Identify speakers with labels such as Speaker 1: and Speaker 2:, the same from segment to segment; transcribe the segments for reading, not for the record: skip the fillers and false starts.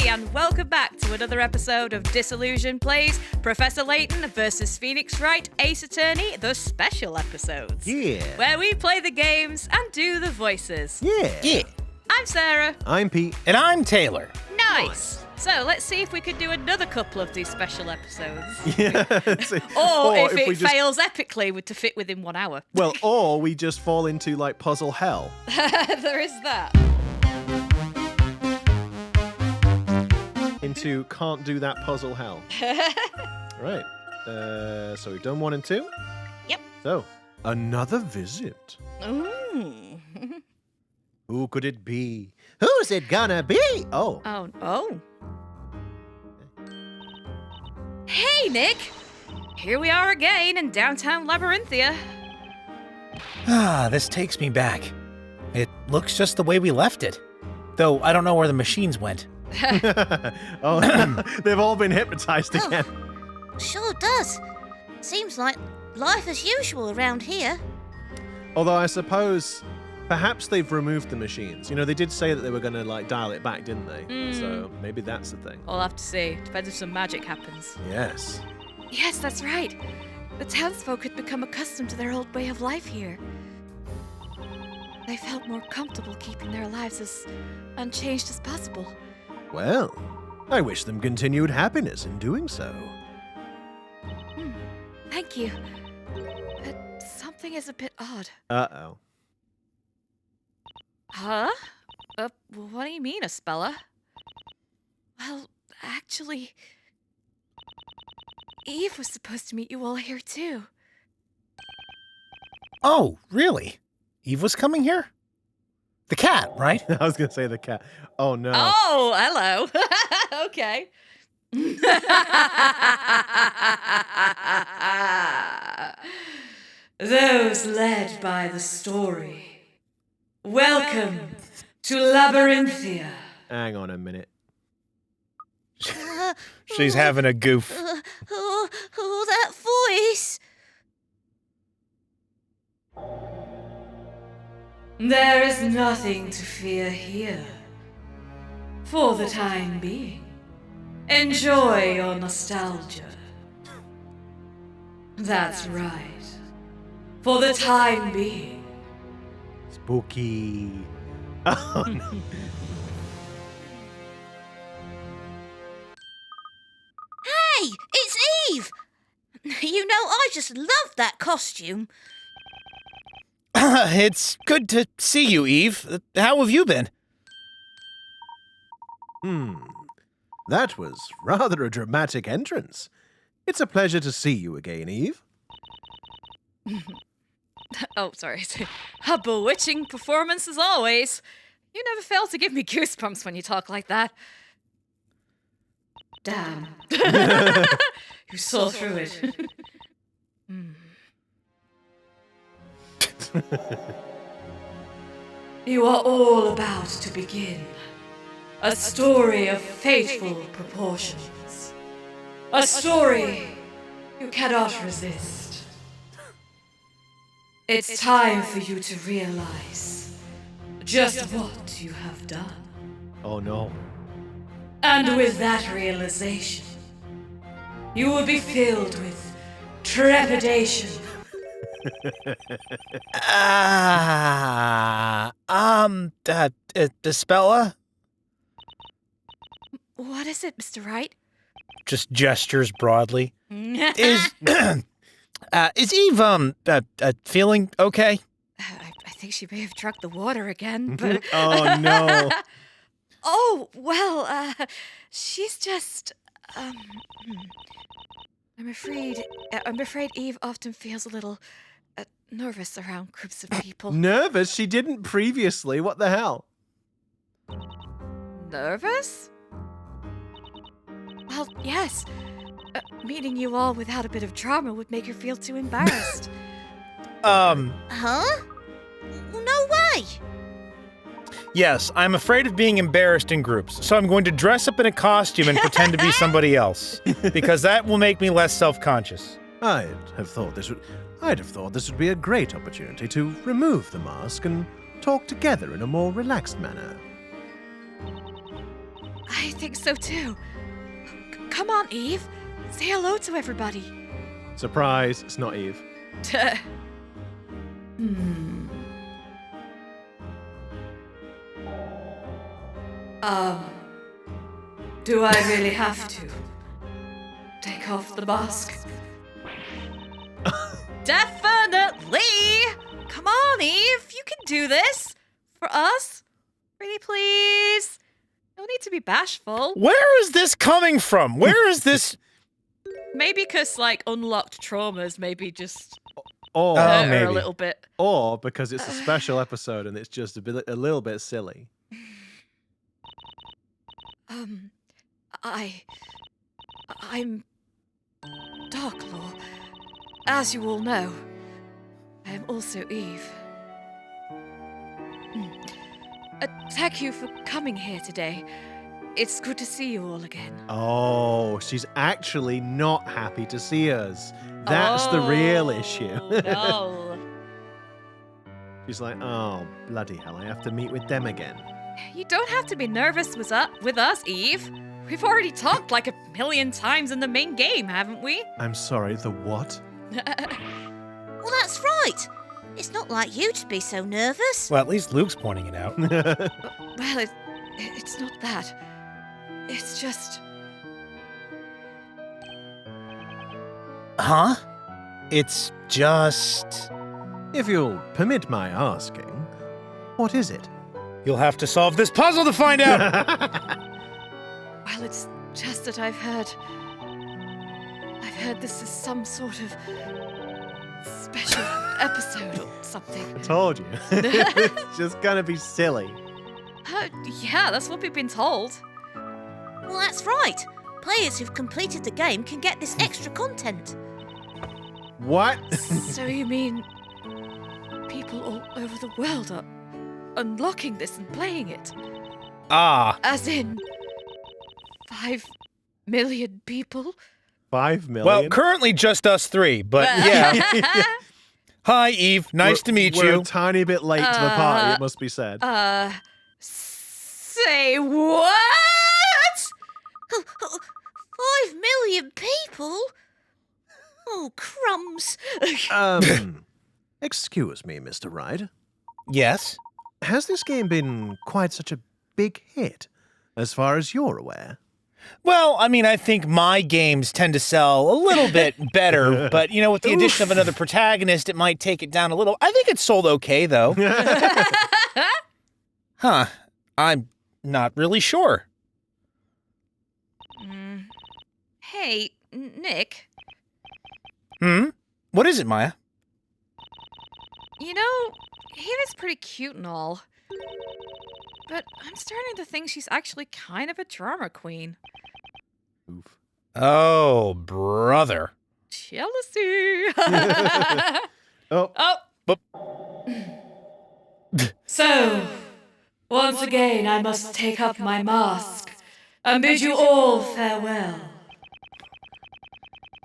Speaker 1: And welcome back to another episode of Disillusion Plays Professor Layton versus Phoenix Wright, Ace Attorney, the special episodes.
Speaker 2: Yeah.
Speaker 1: Where we play the games and do the voices.
Speaker 2: Yeah.
Speaker 1: I'm Sarah.
Speaker 2: I'm Pete.
Speaker 3: And I'm Taylor.
Speaker 1: Nice. So let's see if we can do another couple of these special episodes.
Speaker 2: Yeah.
Speaker 1: Or if
Speaker 2: we
Speaker 1: it fails epically to fit within 1 hour.
Speaker 2: Well, or we just fall into like puzzle hell.
Speaker 1: There is that.
Speaker 2: Into can't do that puzzle hell. Right. So we've done 1 and 2.
Speaker 1: Yep.
Speaker 2: So another visit.
Speaker 1: Ooh.
Speaker 2: Who could it be? Who's it gonna be? Oh.
Speaker 1: Oh. Hey, Nick. Here we are again in downtown Labyrinthia.
Speaker 3: This takes me back. It looks just the way we left it. Though I don't know where the machines went.
Speaker 2: Oh, they've all been hypnotized again.
Speaker 4: Sure does. Seems like life as usual around here.
Speaker 2: Although I suppose perhaps they've removed the machines. You know, they did say that they were going to like dial it back, didn't they? So maybe that's the thing.
Speaker 1: We'll have to see. Depends if some magic happens.
Speaker 2: Yes.
Speaker 1: Yes, that's right. The townsfolk had become accustomed to their old way of life here. They felt more comfortable keeping their lives as unchanged as possible.
Speaker 2: Well, I wish them continued happiness in doing so.
Speaker 1: Thank you. But something is a bit odd.
Speaker 2: Uh-oh.
Speaker 1: Huh? What do you mean, Aspella? Well, actually, Eve was supposed to meet you all here, too.
Speaker 3: Oh, really? Eve was coming here? The cat, right?
Speaker 2: I was going to say the cat. Oh, no.
Speaker 1: Oh, hello. Okay. Those led by the story. Welcome to Labyrinthia.
Speaker 2: Hang on a minute.
Speaker 3: She's having a goof.
Speaker 4: That voice.
Speaker 1: There is nothing to fear here. For the time being, enjoy your nostalgia. That's right. For the time being.
Speaker 2: Spooky. Oh, no.
Speaker 4: Hey, it's Eve. You know, I just love that costume.
Speaker 3: It's good to see you, Eve. How have you been?
Speaker 2: That was rather a dramatic entrance. It's a pleasure to see you again, Eve.
Speaker 1: Oh, sorry. A bewitching performance as always. You never fail to give me goosebumps when you talk like that. Damn. You saw through it. You are all about to begin a story of fateful proportions. A story you cannot resist. It's time for you to realize just what you have done.
Speaker 2: Oh, no.
Speaker 1: And with that realization, you will be filled with trepidation.
Speaker 3: Dispella?
Speaker 1: What is it, Mr. Wright?
Speaker 3: Just gestures broadly. Is Eve, feeling okay?
Speaker 1: I think she may have drunk the water again, but...
Speaker 2: Oh, no.
Speaker 1: Oh, well, she's just, I'm afraid Eve often feels a little nervous around groups of people.
Speaker 2: Nervous? She didn't previously. What the hell?
Speaker 1: Nervous? Well, yes. Meeting you all without a bit of drama would make her feel too embarrassed.
Speaker 4: Huh? No way.
Speaker 3: Yes, I'm afraid of being embarrassed in groups, so I'm going to dress up in a costume and pretend to be somebody else, because that will make me less self-conscious.
Speaker 2: I'd have thought this would be a great opportunity to remove the mask and talk together in a more relaxed manner.
Speaker 1: I think so too. Come on, Eve. Say hello to everybody.
Speaker 2: Surprise, it's not Eve.
Speaker 1: Do I really have to take off the mask? Definitely! Come on, Eve, you can do this. For us. Pretty please. No need to be bashful.
Speaker 3: Where is this coming from? Where is this?
Speaker 1: Maybe because, like, unlocked traumas maybe just
Speaker 2: Or,
Speaker 1: hurt her
Speaker 3: maybe.
Speaker 1: a little bit.
Speaker 2: or because it's a special episode and it's just a little bit silly.
Speaker 1: I'm Darklaw. As you all know, I am also Eve. Thank you for coming here today. It's good to see you all again.
Speaker 2: Oh, she's actually not happy to see us. That's the real issue.
Speaker 1: No.
Speaker 2: She's like, oh, bloody hell, I have to meet with them again.
Speaker 1: You don't have to be nervous with us, Eve. We've already talked like 1,000,000 times in the main game, haven't we?
Speaker 2: I'm sorry, the what?
Speaker 4: Well, that's right. It's not like you to be so nervous.
Speaker 3: Well, at least Luke's pointing it out.
Speaker 1: Well, it's not that. It's just...
Speaker 3: Huh? It's just...
Speaker 2: If you'll permit my asking, what is it?
Speaker 3: You'll have to solve this puzzle to find out!
Speaker 1: Well, it's just that I've heard this is some sort of special episode or something.
Speaker 2: I told you. It's just gonna be silly.
Speaker 1: Yeah, that's what we've been told.
Speaker 4: Well, that's right. Players who've completed the game can get this extra content.
Speaker 2: What?
Speaker 1: So you mean people all over the world are unlocking this and playing it?
Speaker 3: Ah,
Speaker 1: As in 5 million people?
Speaker 2: 5 million?
Speaker 3: well, currently just us three, but yeah. Hi, Eve. Nice to meet
Speaker 2: We're
Speaker 3: you.
Speaker 2: a tiny bit late to the party, it must be said.
Speaker 1: Say what?
Speaker 4: 5 million people? Oh, crumbs.
Speaker 2: Excuse me, Mr. Wright.
Speaker 3: Yes?
Speaker 2: Has this game been quite such a big hit, as far as you're aware?
Speaker 3: Well, I mean, I think my games tend to sell a little bit better, but, you know, with the addition of another protagonist, it might take it down a little. I think it sold okay, though. Huh. I'm not really sure.
Speaker 1: Hey, Nick,
Speaker 3: What is it, Maya?
Speaker 1: you know, Eva's pretty cute and all, but I'm starting to think she's actually kind of a drama queen.
Speaker 2: Oof.
Speaker 3: Oh, brother.
Speaker 1: Jealousy.
Speaker 2: Oh,
Speaker 1: So, once again, I must take up my mask and bid you all farewell.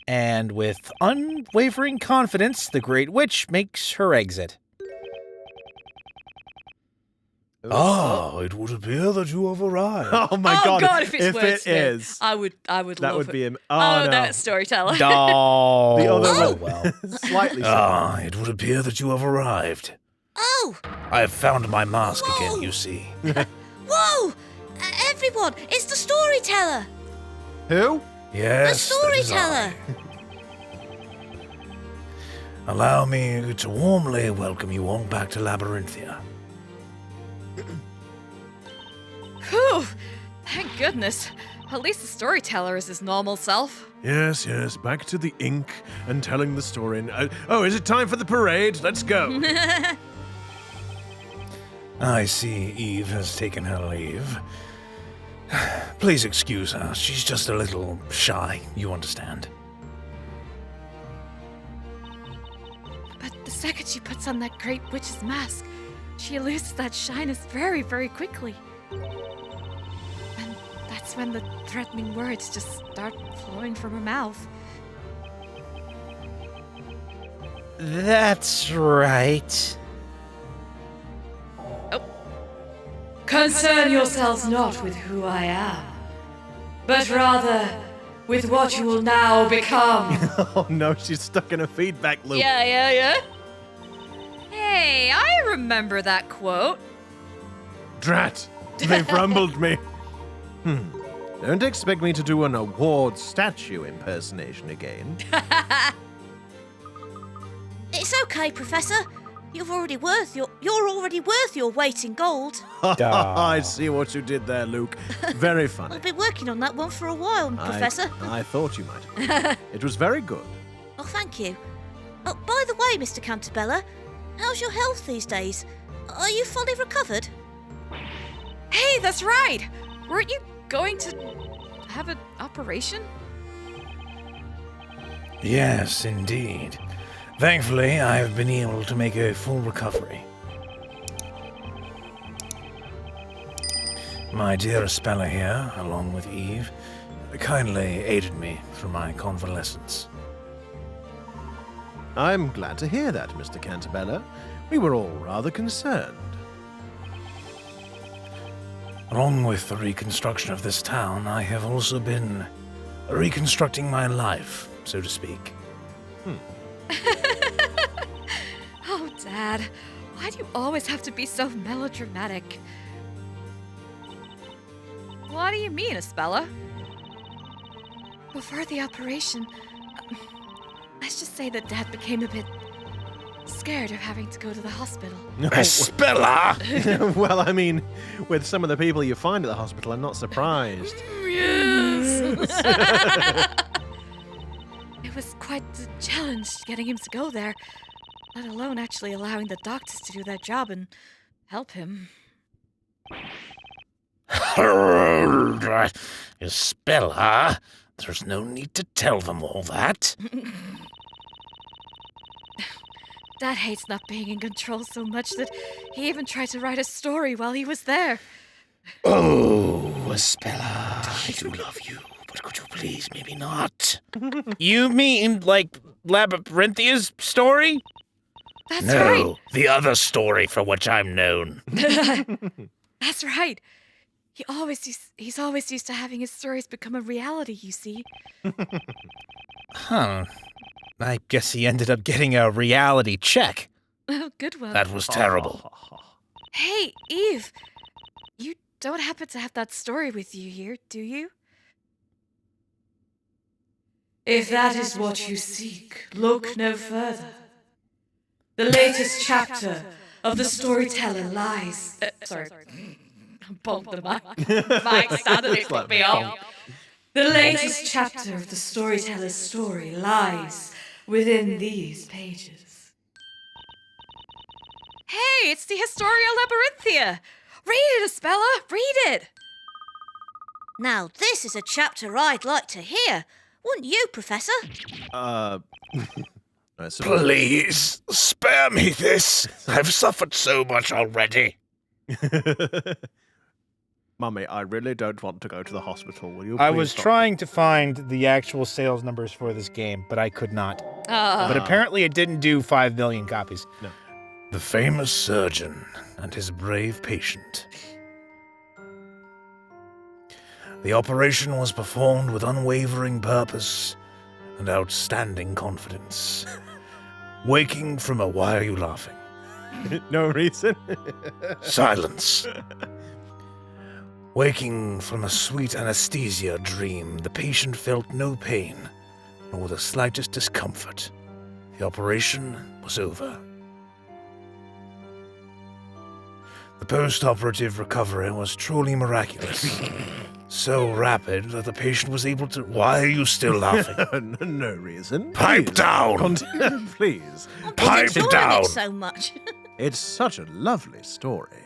Speaker 3: And with unwavering confidence, the Great Witch makes her exit. Oh, it would appear that you have arrived.
Speaker 2: oh my
Speaker 1: Oh
Speaker 2: God!
Speaker 1: God, if it's
Speaker 2: it
Speaker 1: Wordsmith,
Speaker 2: is,
Speaker 1: I would
Speaker 2: that
Speaker 1: love
Speaker 2: would
Speaker 1: it.
Speaker 2: be him.
Speaker 1: Oh,
Speaker 2: no,
Speaker 1: that's Storyteller.
Speaker 3: Oh,
Speaker 2: the other
Speaker 3: oh,
Speaker 2: one,
Speaker 3: well.
Speaker 2: slightly.
Speaker 3: Ah, it would appear that you have arrived.
Speaker 4: Oh,
Speaker 3: I have found my mask
Speaker 4: Whoa.
Speaker 3: again, you see.
Speaker 4: whoa! Everyone, it's the Storyteller.
Speaker 2: Who?
Speaker 3: Yes,
Speaker 4: The
Speaker 3: that is
Speaker 4: Storyteller.
Speaker 3: I. Allow me to warmly welcome you all back to Labyrinthia.
Speaker 1: Whew, thank goodness. At least the Storyteller is his normal self.
Speaker 2: Yes, yes. Back to the ink and telling the story. Oh, is it time for the parade? Let's go.
Speaker 3: I see Eve has taken her leave. Please excuse her. She's just a little shy, you understand.
Speaker 1: But the second she puts on that Great Witch's mask, she loses that shyness very, very quickly. And that's when the threatening words just start flowing from her mouth.
Speaker 3: That's right.
Speaker 1: Concern yourselves not with who I am.
Speaker 5: but rather with what you will now become.
Speaker 2: Oh no, she's stuck in a feedback loop.
Speaker 1: Yeah. Hey, I remember that quote.
Speaker 2: Drat, they've rumbled me. Don't expect me to do an award statue impersonation again.
Speaker 4: It's okay, Professor. You're already worth your weight in gold.
Speaker 2: I see what you did there, Luke. Very funny.
Speaker 4: I've been working on that one for a while, Professor.
Speaker 2: I thought you might. It was very good.
Speaker 4: Oh, thank you. Oh, by the way, Mr. Cantabella, how's your health these days? Are you fully recovered?
Speaker 1: Hey, that's right. Weren't you going to have an operation?
Speaker 3: Yes, indeed. Thankfully, I have been able to make a full recovery. My dear Spella here, along with Eve, kindly aided me through my convalescence.
Speaker 2: I'm glad to hear that, Mr. Cantabella. We were all rather concerned.
Speaker 3: Along with the reconstruction of this town, I have also been reconstructing my life, so to speak.
Speaker 1: Oh, Dad, why do you always have to be so melodramatic? What do you mean, Espella? Before the operation, let's just say that Dad became a bit scared of having to go to the hospital.
Speaker 3: Spella!
Speaker 2: Well, I mean, with some of the people you find at the hospital, I'm not surprised.
Speaker 1: Yes! It was quite a challenge getting him to go there, let alone actually allowing the doctors to do their job and help him.
Speaker 3: Spella, there's no need to tell them all that.
Speaker 1: Dad hates not being in control so much that he even tried to write a story while he was there.
Speaker 3: Oh, Spella, I do love you, but could you please maybe not? You mean, like, Labyrinthia's story?
Speaker 1: That's
Speaker 3: No,
Speaker 1: right.
Speaker 3: the other story for which I'm known.
Speaker 1: That's right. He's always used to having his stories become a reality, you see.
Speaker 3: Huh. I guess he ended up getting a reality check.
Speaker 1: Oh, good one.
Speaker 3: That was terrible.
Speaker 1: Hey, Eve. You don't happen to have that story with you here, do you?
Speaker 5: If that is what you seek, look no further. The latest chapter of the Storyteller lies. Sorry. Bumped the mic stand and it put me off. The latest chapter of the Storyteller's story lies within these pages.
Speaker 1: Hey, it's the Historia Labyrinthia. Read it, Espella. Read it.
Speaker 4: Now, this is a chapter I'd like to hear. Wouldn't you, Professor?
Speaker 2: I suppose-
Speaker 3: Please, spare me this. I've suffered so much already.
Speaker 2: Mummy, I really don't want to go to the hospital. Will you
Speaker 3: I
Speaker 2: please
Speaker 3: was
Speaker 2: stop?
Speaker 3: trying to find the actual sales numbers for this game, but I could not. But apparently it didn't do 5 million copies.
Speaker 2: No.
Speaker 3: The famous surgeon and his brave patient. The operation was performed with unwavering purpose and outstanding confidence. Waking from a... Why are you laughing?
Speaker 2: No reason.
Speaker 3: Silence. Waking from a sweet anesthesia dream, the patient felt no pain, nor the slightest discomfort. The operation was over. The post-operative recovery was truly miraculous. So rapid that the patient was able to... Why are you still laughing?
Speaker 2: No reason.
Speaker 3: Pipe
Speaker 2: Please,
Speaker 3: down!
Speaker 2: Continue, please.
Speaker 3: Pipe
Speaker 4: Enjoying
Speaker 3: down!
Speaker 4: it so much.
Speaker 2: It's such a lovely story.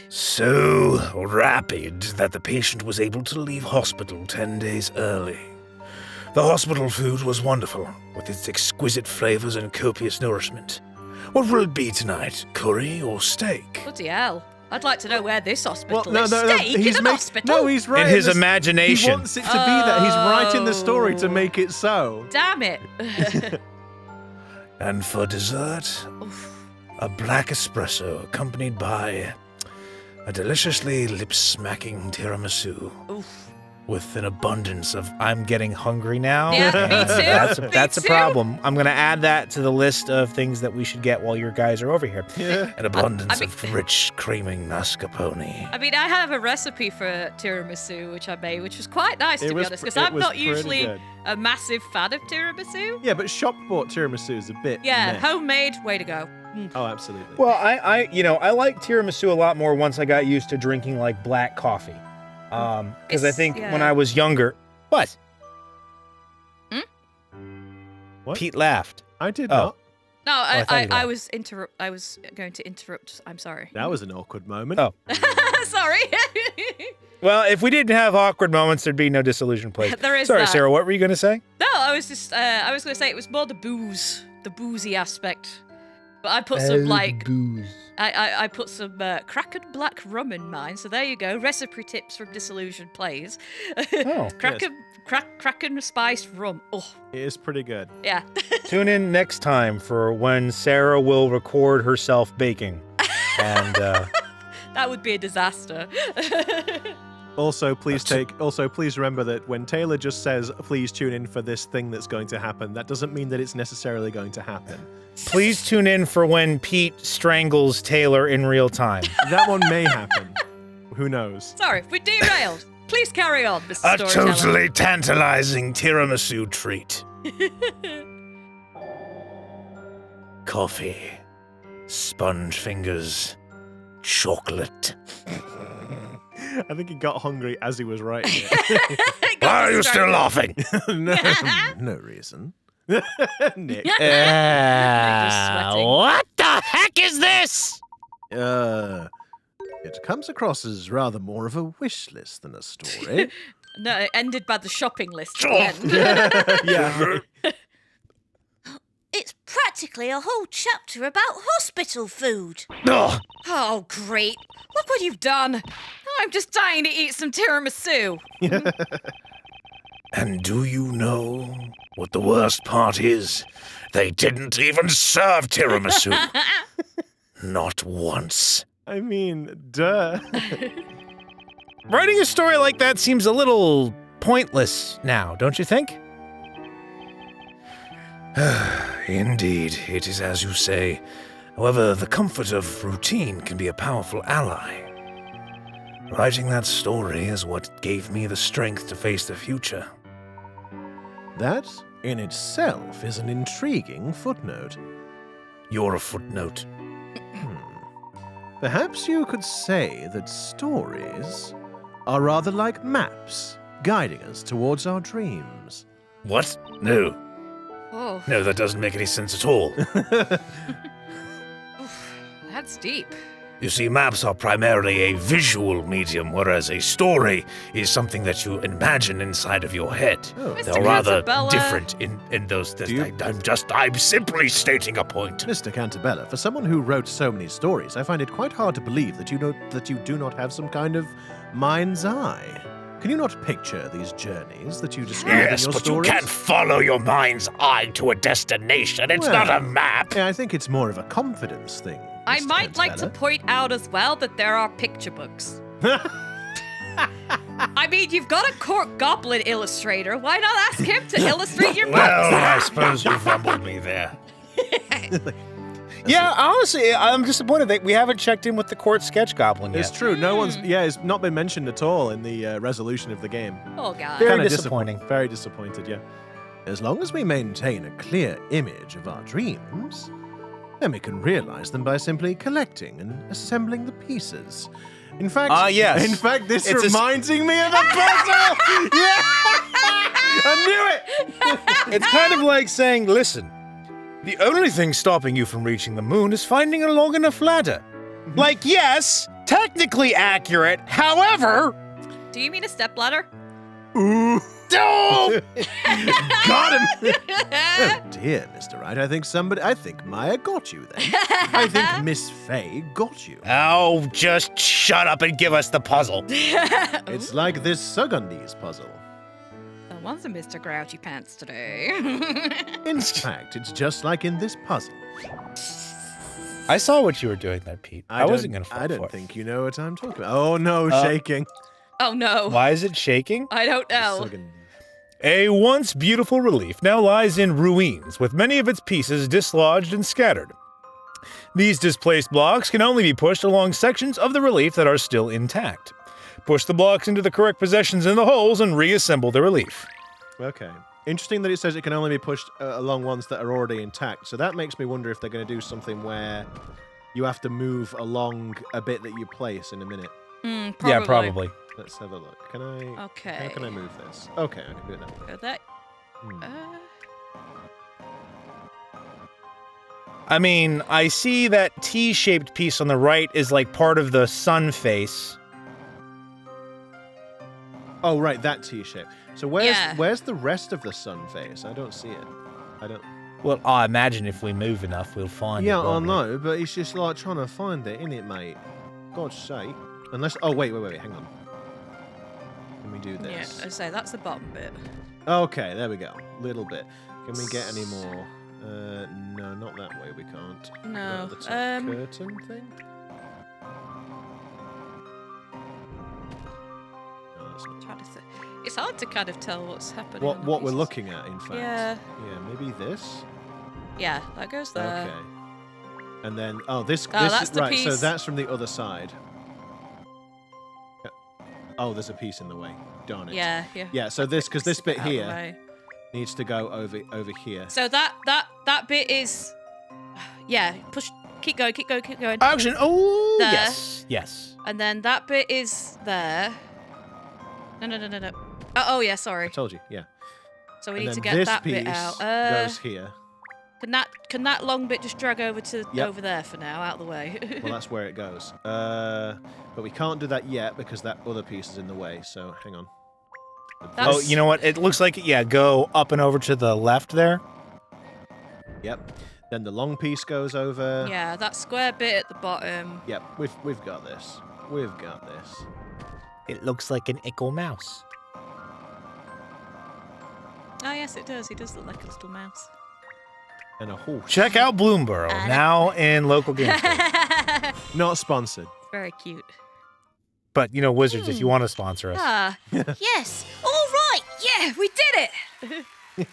Speaker 3: So rapid that the patient was able to leave hospital 10 days early. The hospital food was wonderful, with its exquisite flavors and copious nourishment. What will it be tonight, curry or steak?
Speaker 1: Bloody hell. I'd like to know where this hospital
Speaker 2: no,
Speaker 1: is.
Speaker 2: no, no,
Speaker 1: Steak
Speaker 2: he's
Speaker 1: in an hospital?
Speaker 2: No, he's right.
Speaker 3: In his
Speaker 2: this-
Speaker 3: imagination.
Speaker 2: He wants it to be that. He's writing the story to make it so.
Speaker 1: Damn it.
Speaker 3: And for dessert, a black espresso accompanied by a deliciously lip-smacking tiramisu.
Speaker 1: Oof.
Speaker 3: with an abundance of I'm getting hungry now.
Speaker 5: Yeah, me
Speaker 3: and
Speaker 5: too.
Speaker 3: That's a
Speaker 5: Me too.
Speaker 3: problem. I'm going to add that to the list of things that we should get while you guys are over here.
Speaker 2: Yeah.
Speaker 3: An abundance
Speaker 5: I mean-
Speaker 3: of rich, creaming mascarpone.
Speaker 5: I mean, I have a recipe for tiramisu which I made, which was quite nice
Speaker 2: It
Speaker 5: to be
Speaker 2: was
Speaker 5: honest,
Speaker 2: pr-
Speaker 5: because
Speaker 2: it
Speaker 5: I'm
Speaker 2: was
Speaker 5: not
Speaker 2: pretty
Speaker 5: usually
Speaker 2: good.
Speaker 5: a massive fan of tiramisu.
Speaker 2: Yeah, but shop bought tiramisu is a bit.
Speaker 5: Yeah,
Speaker 2: meh.
Speaker 5: homemade, way to go.
Speaker 2: Oh, absolutely.
Speaker 3: Well, I like tiramisu a lot more once I got used to drinking like black coffee. Because I
Speaker 5: It's-
Speaker 3: think
Speaker 5: yeah.
Speaker 3: when I was younger, what?
Speaker 2: What?
Speaker 3: Pete laughed.
Speaker 2: I did
Speaker 3: Oh.
Speaker 2: not.
Speaker 5: No,
Speaker 3: I thought you
Speaker 5: I
Speaker 3: laughed.
Speaker 5: was going to interrupt. I'm sorry.
Speaker 2: That was an awkward moment.
Speaker 3: Oh.
Speaker 5: Sorry.
Speaker 3: Well, if we didn't have awkward moments, there'd be no disillusion place.
Speaker 5: There is
Speaker 3: Sorry,
Speaker 5: that.
Speaker 3: Sarah, what were you going to say?
Speaker 5: No, I was going to say it was more the boozy aspect. But I put some
Speaker 3: booze.
Speaker 5: I put some Kraken black rum in mine. So there you go. Recipe tips from Disillusioned Plays.
Speaker 3: Oh,
Speaker 5: Kraken spiced rum. Oh,
Speaker 2: It is pretty good.
Speaker 5: yeah.
Speaker 3: Tune in next time for when Sarah will record herself baking. And
Speaker 5: That would be a disaster.
Speaker 2: Also, please remember that when Taylor just says, please tune in for this thing that's going to happen, that doesn't mean that it's necessarily going to happen.
Speaker 3: please tune in for when Pete strangles Taylor in real time.
Speaker 2: That one may happen. Who knows?
Speaker 5: Sorry, we derailed. Please carry on, Mr.
Speaker 3: A
Speaker 5: Storyteller.
Speaker 3: totally tantalizing tiramisu treat. Coffee, sponge fingers, chocolate.
Speaker 2: I think he got hungry as he was writing it.
Speaker 3: Why are you still laughing?
Speaker 2: No reason. Nick.
Speaker 5: sweating.
Speaker 3: What the heck is this?
Speaker 2: It comes across as rather more of a wish list than a story.
Speaker 5: No, it ended by the shopping list at the end.
Speaker 2: Yeah.
Speaker 4: It's practically a whole chapter about hospital food.
Speaker 3: Ugh.
Speaker 5: Oh, great. Look what you've done. I'm just dying to eat some tiramisu.
Speaker 3: And do you know what the worst part is? They didn't even serve tiramisu. Not once.
Speaker 2: I mean, duh.
Speaker 3: Writing a story like that seems a little pointless now, don't you think? Indeed, it is as you say. However, the comfort of routine can be a powerful ally. Writing that story is what gave me the strength to face the future.
Speaker 2: That, in itself, is an intriguing footnote.
Speaker 3: You're a footnote.
Speaker 2: Perhaps you could say that stories are rather like maps, guiding us towards our dreams.
Speaker 3: What? No.
Speaker 5: Oh,
Speaker 3: No, that doesn't make any sense at all.
Speaker 5: that's deep.
Speaker 3: You see, maps are primarily a visual medium, whereas a story is something that you imagine inside of your head.
Speaker 2: Oh.
Speaker 5: Mr.
Speaker 3: They're rather
Speaker 5: Cantabella.
Speaker 3: different in those. I'm simply stating a point.
Speaker 2: Mr. Cantabella, for someone who wrote so many stories, I find it quite hard to believe that you do not have some kind of mind's eye. Can you not picture these journeys that you describe in
Speaker 3: Yes,
Speaker 2: your
Speaker 3: but
Speaker 2: stories?
Speaker 3: you can't follow your mind's eye to a destination. It's not a
Speaker 2: Well,
Speaker 3: map.
Speaker 2: Yeah, I think it's more of a confidence thing.
Speaker 5: I
Speaker 2: Mr.
Speaker 5: might like to
Speaker 2: Cantabella.
Speaker 5: point out as well that there are picture books. I mean, you've got a court goblin illustrator. Why not ask him to illustrate your books?
Speaker 3: Well, I suppose you've rumbled me there. Yeah, honestly, I'm disappointed that we haven't checked in with the court sketch goblin yet.
Speaker 2: It's true. No one's. Yeah, it's not been mentioned at all in the resolution of the game.
Speaker 5: Oh, God.
Speaker 3: Very
Speaker 2: Kinda
Speaker 3: disappointing.
Speaker 2: Very disappointed. Yeah. As long as we maintain a clear image of our dreams, then we can realize them by simply collecting and assembling the pieces. In fact,
Speaker 3: yes.
Speaker 2: In fact, this
Speaker 3: It's a s-
Speaker 2: reminding me of a puzzle. Yeah, I knew it.
Speaker 3: It's kind of like saying, listen, the only thing stopping you from reaching the moon is finding a long enough ladder. Like, yes, technically accurate, however...
Speaker 5: Do you mean a stepladder?
Speaker 2: Ooh,
Speaker 3: Oh!
Speaker 2: got him. Oh dear, Mr. Wright. I think Maya got you then. I think Miss Fay got you.
Speaker 3: Oh, just shut up and give us the puzzle.
Speaker 2: It's like this Sugundi's puzzle.
Speaker 5: Someone's a Mr. Grouchy Pants today.
Speaker 2: In fact, it's just like in this puzzle.
Speaker 3: I saw what you were doing there, Pete. I wasn't going to fall
Speaker 2: I
Speaker 3: for
Speaker 2: don't
Speaker 3: it.
Speaker 2: think you know what I'm talking about. Oh no,
Speaker 3: Uh,
Speaker 2: shaking.
Speaker 1: Oh no.
Speaker 3: Why is it shaking?
Speaker 1: I don't know.
Speaker 3: A once beautiful relief now lies in ruins, with many of its pieces dislodged and scattered. These displaced blocks can only be pushed along sections of the relief that are still intact. Push the blocks into the correct positions in the holes and reassemble the relief.
Speaker 2: Okay. Interesting that it says it can only be pushed along ones that are already intact. So that makes me wonder if they're going to do something where you have to move along a bit that you place in a minute.
Speaker 1: Probably.
Speaker 3: Yeah, probably.
Speaker 2: Let's have a look. Can I?
Speaker 1: Okay.
Speaker 2: How can I move this? Okay, I can do it now.
Speaker 1: Go that.
Speaker 3: I mean, I see that T-shaped piece on the right is like part of the sun face.
Speaker 2: Oh, right, that T-shape. So where's the rest of the sun face? I don't see it. I don't.
Speaker 3: Well, I imagine if we move enough, we'll find it.
Speaker 2: Yeah, I
Speaker 3: won't we?
Speaker 2: know, but it's just like trying to find it, innit, mate? God's sake. Unless. Oh, wait, hang on. Can we do
Speaker 1: Yeah,
Speaker 2: this?
Speaker 1: I say that's the bottom bit.
Speaker 2: Okay, there we go. Little bit. Can we get any more? No, not that way. We can't.
Speaker 1: No.
Speaker 2: The top curtain thing. No, that's not.
Speaker 1: Trying to it's hard to kind of tell what's happening. on the
Speaker 2: What we're
Speaker 1: pieces.
Speaker 2: looking at, in fact.
Speaker 1: Yeah.
Speaker 2: Yeah, maybe this.
Speaker 1: Yeah, that goes there.
Speaker 2: Okay. And then, this.
Speaker 1: Oh,
Speaker 2: this
Speaker 1: that's
Speaker 2: is
Speaker 1: the
Speaker 2: right. So
Speaker 1: piece.
Speaker 2: that's from the other side. Oh, there's a piece in the way. Darn it.
Speaker 1: Yeah.
Speaker 2: Yeah. So this, because this bit
Speaker 1: Out of the
Speaker 2: here
Speaker 1: way.
Speaker 2: needs to go over here.
Speaker 1: So that bit is, yeah. Push. Keep going.
Speaker 3: Action! Oh,
Speaker 1: There.
Speaker 3: yes.
Speaker 1: And then that bit is there. No. Oh yeah. Sorry.
Speaker 2: I told you. Yeah.
Speaker 1: So we
Speaker 2: And
Speaker 1: need to
Speaker 2: then
Speaker 1: get
Speaker 2: this
Speaker 1: that
Speaker 2: piece
Speaker 1: bit out.
Speaker 2: goes here.
Speaker 1: Can that long bit just drag over to
Speaker 2: Yep.
Speaker 1: over there for now, out of the way?
Speaker 2: Well, that's where it goes. But we can't do that yet because that other piece is in the way. So hang on.
Speaker 1: That's-
Speaker 3: Oh, you know what? It looks like, go up and over to the left there.
Speaker 2: Yep. Then the long piece goes over.
Speaker 1: Yeah, that square bit at the bottom.
Speaker 2: Yep. We've got this. We've got this.
Speaker 3: It looks like an Echo Mouse.
Speaker 1: Oh yes, it does. He does look like a little mouse.
Speaker 2: And a horse.
Speaker 3: Check out Bloomborough, now in local game store.
Speaker 2: Not sponsored.
Speaker 1: Very cute.
Speaker 3: But, Wizards, if you want to sponsor us.
Speaker 1: Ah,
Speaker 4: Yes. All right.
Speaker 1: yeah, we did it.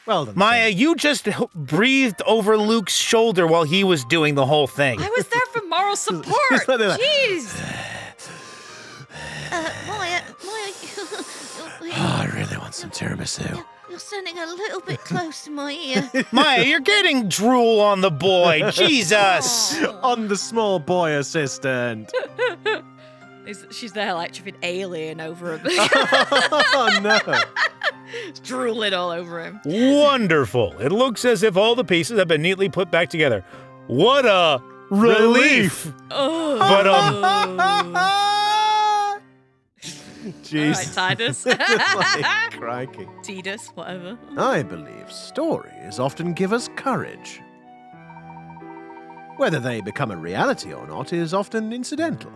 Speaker 2: Well done.
Speaker 3: Maya, you just breathed over Luke's shoulder while he was doing the whole thing.
Speaker 1: I was there for moral support.
Speaker 2: Like that.
Speaker 1: Jeez.
Speaker 4: Maya,
Speaker 2: I really want some tiramisu.
Speaker 4: you're standing a little bit close to my ear.
Speaker 3: Maya, you're getting drool on the boy. Jesus.
Speaker 2: On the small boy assistant.
Speaker 1: She's there like tripping alien over him.
Speaker 2: Oh no.
Speaker 1: Drooling all over him.
Speaker 3: Wonderful. It looks as if all the pieces have been neatly put back together. What a relief.
Speaker 1: Oh.
Speaker 3: But,
Speaker 2: Jeez.
Speaker 1: All right, Tidus.
Speaker 2: Like, crikey.
Speaker 1: Tidus, whatever.
Speaker 2: I believe stories often give us courage. Whether they become a reality or not is often incidental.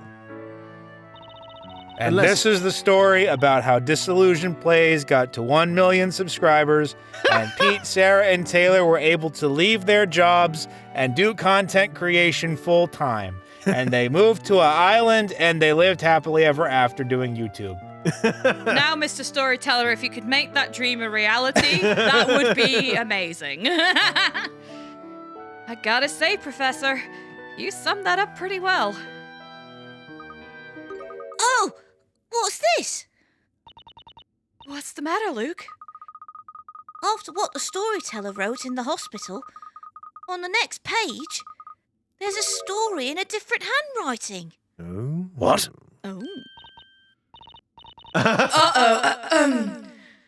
Speaker 3: And
Speaker 2: Unless-
Speaker 3: this is the story about how Disillusion Plays got to 1 million subscribers, and Pete, Sarah, and Taylor were able to leave their jobs and do content creation full time. And they moved to an island, and they lived happily ever after doing YouTube.
Speaker 1: Now, Mr. Storyteller, if you could make that dream a reality, that would be amazing. I gotta say, Professor, you summed that up pretty well.
Speaker 4: Oh, what's this?
Speaker 1: What's the matter, Luke?
Speaker 4: After what the storyteller wrote in the hospital, on the next page, there's a story in a different handwriting.
Speaker 2: Oh.
Speaker 3: What?
Speaker 1: Oh.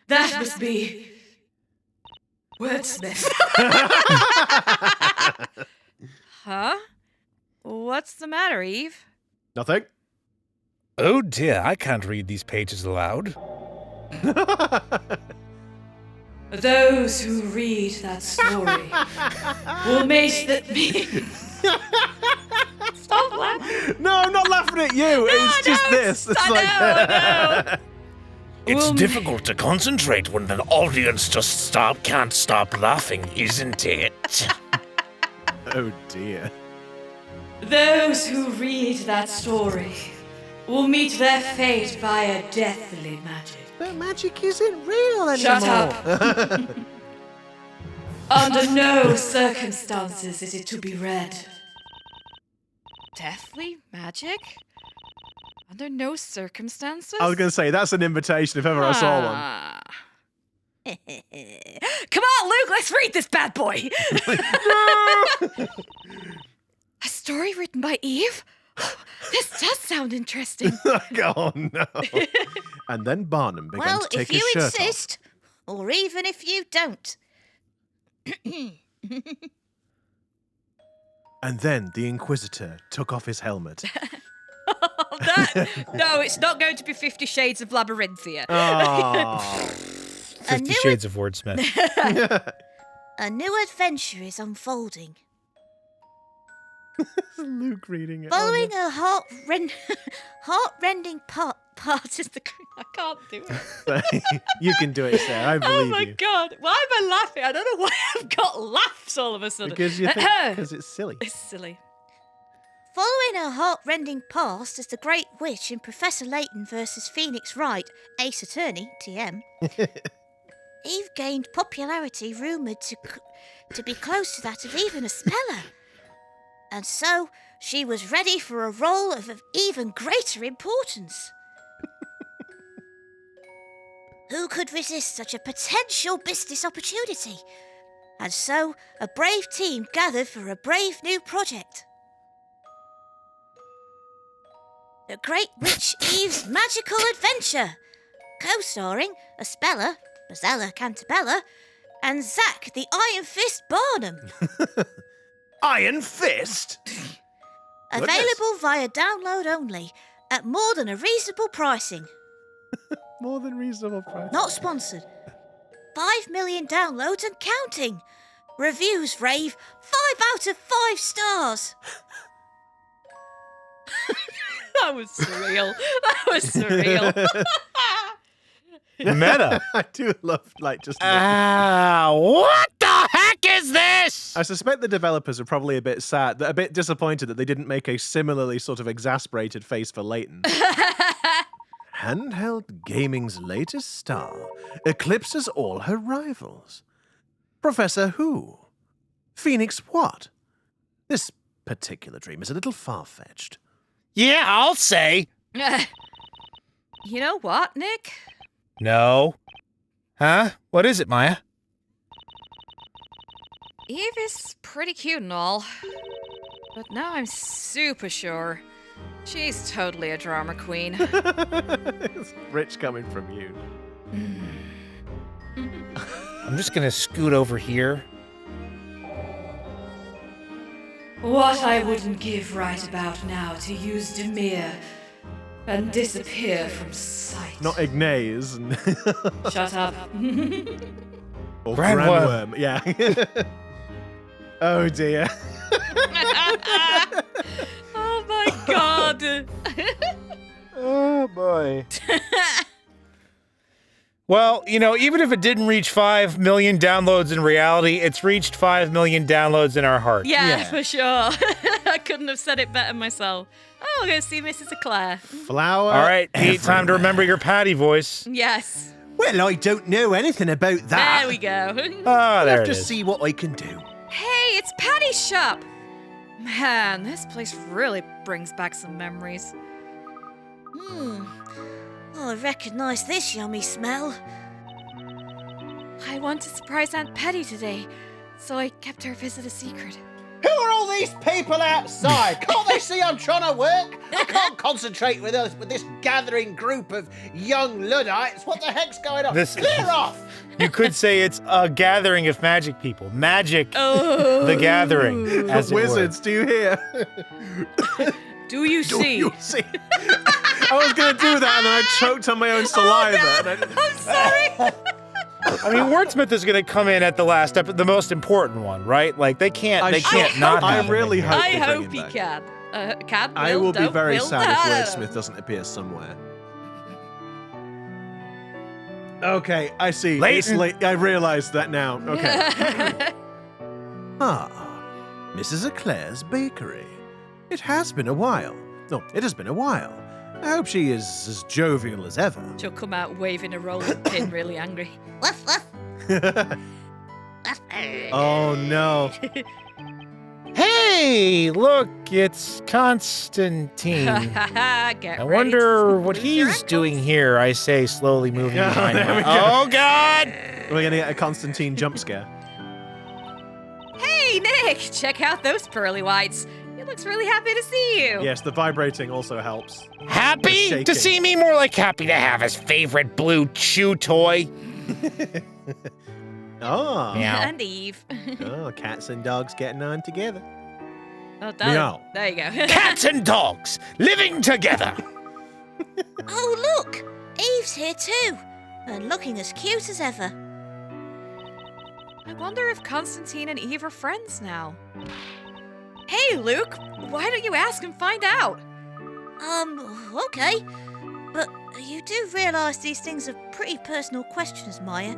Speaker 5: That must be Wordsmith.
Speaker 1: Huh? What's the matter, Eve?
Speaker 2: Nothing.
Speaker 3: Oh dear, I can't read these pages aloud.
Speaker 5: Those who read that story will make that me. Stop laughing.
Speaker 2: No, I'm not laughing at you. It's just this. It's like
Speaker 3: It's difficult to concentrate when the audience just can't stop laughing, isn't it?
Speaker 2: Oh dear.
Speaker 5: Those who read that story will meet their fate via deathly magic.
Speaker 2: But magic isn't real anymore.
Speaker 5: Shut up. Under no circumstances is it to be read.
Speaker 1: Deathly magic? Under no circumstances?
Speaker 2: I was going to say, that's an invitation if ever I saw one.
Speaker 1: Ah. Come on, Luke, let's read this bad boy. A story written by Eve? This does sound interesting.
Speaker 2: Oh, no. And then Barnum began
Speaker 4: Well,
Speaker 2: to take
Speaker 4: if you
Speaker 2: his shirt
Speaker 4: insist, or even if you don't.
Speaker 2: And then the Inquisitor took off his helmet.
Speaker 1: No, it's not going to be 50 Shades of Labyrinthia.
Speaker 2: Oh.
Speaker 3: 50 Shades of Wordsmith.
Speaker 4: A new adventure is unfolding.
Speaker 2: Luke reading it.
Speaker 4: Following a heart-rending part is the...
Speaker 1: I can't do it.
Speaker 2: You can do it, Sarah. I believe
Speaker 1: Oh my
Speaker 2: you.
Speaker 1: god, why am I laughing? I don't know why I've got laughs all of a sudden.
Speaker 2: Because you think because it's silly.
Speaker 1: It's silly.
Speaker 4: Following her heart-rending past as the Great Witch in Professor Layton versus Phoenix Wright, Ace Attorney, TM, Eve gained popularity rumoured to be close to that of even a speller. And so, she was ready for a role of even greater importance. Who could resist such a potential business opportunity? And so, a brave team gathered for a brave new project. The Great Witch Eve's Magical Adventure, co-starring a speller, Bazella Cantabella, and Zach the Iron Fist Barnum.
Speaker 2: Iron Fist?
Speaker 4: Available via download only, at more than a reasonable pricing.
Speaker 2: More than reasonable price.
Speaker 4: Not sponsored. 5 million downloads and counting. Reviews rave 5 out of 5 stars.
Speaker 1: That was surreal. That was surreal.
Speaker 3: Meta.
Speaker 2: I do love, just...
Speaker 3: What the heck is this?
Speaker 2: I suspect the developers are probably a bit sad, a bit disappointed that they didn't make a similarly sort of exasperated face for Layton. Handheld gaming's latest star eclipses all her rivals. Professor Who? Phoenix what? This particular dream is a little far-fetched.
Speaker 3: Yeah, I'll say.
Speaker 1: You know what, Nick?
Speaker 3: No. Huh? What is it, Maya?
Speaker 1: Eve is pretty cute and all. But now I'm super sure. She's totally a drama queen.
Speaker 2: It's rich coming from you.
Speaker 3: I'm just gonna scoot over here.
Speaker 5: What I wouldn't give right about now to use Demir and disappear from sight.
Speaker 2: Not Ignace.
Speaker 5: Shut up.
Speaker 2: Or
Speaker 3: Grandworm.
Speaker 2: Grandworm. Yeah. Oh dear.
Speaker 1: Oh my god.
Speaker 3: Oh boy. Well, even if it didn't reach 5 million downloads in reality, it's reached 5 million downloads in our heart.
Speaker 1: Yeah, for sure. I couldn't have said it better myself. Oh, we're going to see Mrs. Eclair.
Speaker 2: Flower.
Speaker 3: All right, hey, time to remember your Patty voice.
Speaker 1: Yes.
Speaker 2: Well, I don't know anything about that.
Speaker 1: There we go.
Speaker 3: Ah,
Speaker 2: I'll
Speaker 3: there
Speaker 2: have
Speaker 3: it
Speaker 2: to
Speaker 3: is.
Speaker 2: see what I can do.
Speaker 1: Hey, it's Patty's shop. Man, this place really brings back some memories.
Speaker 4: I recognise this yummy smell.
Speaker 1: I want to surprise Aunt Petty today, so I kept her visit a secret.
Speaker 2: Who are all these people outside? Can't they see I'm trying to work? I can't concentrate with this gathering group of young Luddites. What the heck's going on? Clear off!
Speaker 3: You could say it's a gathering of magic people. Magic the Gathering, as it were.
Speaker 2: Wizards, do you hear?
Speaker 1: Do you see?
Speaker 2: You see? I was going to do that and then I choked on my own saliva.
Speaker 1: I'm sorry.
Speaker 3: I mean, Wordsmith is going to come in at the last step, the most important one, right? Like they can't not.
Speaker 2: I
Speaker 3: have him
Speaker 2: really
Speaker 3: in
Speaker 2: hope
Speaker 3: here.
Speaker 1: I
Speaker 2: they bring
Speaker 1: hope
Speaker 2: him
Speaker 1: he
Speaker 2: back.
Speaker 1: can.
Speaker 2: I will be very sad if
Speaker 1: will.
Speaker 2: Wordsmith doesn't appear somewhere. Okay, I see.
Speaker 3: Layton.
Speaker 2: It's late. I realised that now. Okay. Mrs. Eclair's bakery. It has been a while. No, it has been a while. I hope she is as jovial as ever.
Speaker 5: She'll come out waving a rolling pin, really angry.
Speaker 4: Woof, woof.
Speaker 2: Oh no.
Speaker 6: Hey, look, it's Constantine.
Speaker 5: Get
Speaker 6: I
Speaker 5: ready
Speaker 6: wonder
Speaker 5: to
Speaker 6: what
Speaker 5: lose your
Speaker 6: he's
Speaker 5: ankles.
Speaker 6: doing here, I say, slowly moving
Speaker 2: Yeah,
Speaker 6: behind
Speaker 2: there we
Speaker 6: me.
Speaker 2: go.
Speaker 6: Oh, God!
Speaker 2: We're gonna get a Constantine jump scare.
Speaker 5: Hey, Nick! Check out those pearly whites. He looks really happy to see you.
Speaker 2: Yes, the vibrating also helps.
Speaker 6: Happy
Speaker 2: shaking.
Speaker 6: to see me? More like happy to have his favorite blue chew toy.
Speaker 2: Oh.
Speaker 6: Meow.
Speaker 5: And Eve.
Speaker 2: Oh, cats and dogs getting on together.
Speaker 5: Oh,
Speaker 2: Meow.
Speaker 5: there you go.
Speaker 6: Cats and dogs living together.
Speaker 4: Oh, look! Eve's here too, and looking as cute as ever.
Speaker 1: I wonder if Constantine and Eve are friends now. Hey, Luke, why don't you ask and find out?
Speaker 4: Okay. But you do realise these things are pretty personal questions, Maya,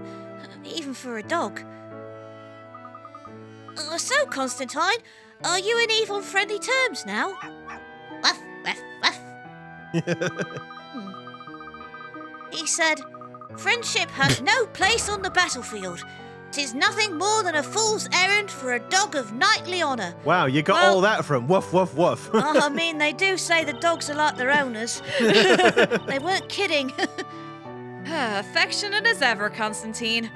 Speaker 4: even for a dog. So, Constantine, are you and Eve on friendly terms now? Wuff, wuff, wuff. He said, friendship has no place on the battlefield. 'Tis nothing more than a fool's errand for a dog of knightly honour.
Speaker 2: Wow, you got
Speaker 4: Well-
Speaker 2: all that from woof woof woof.
Speaker 4: I mean, they do say the dogs are like their owners. They weren't kidding.
Speaker 1: Affectionate as ever, Constantine.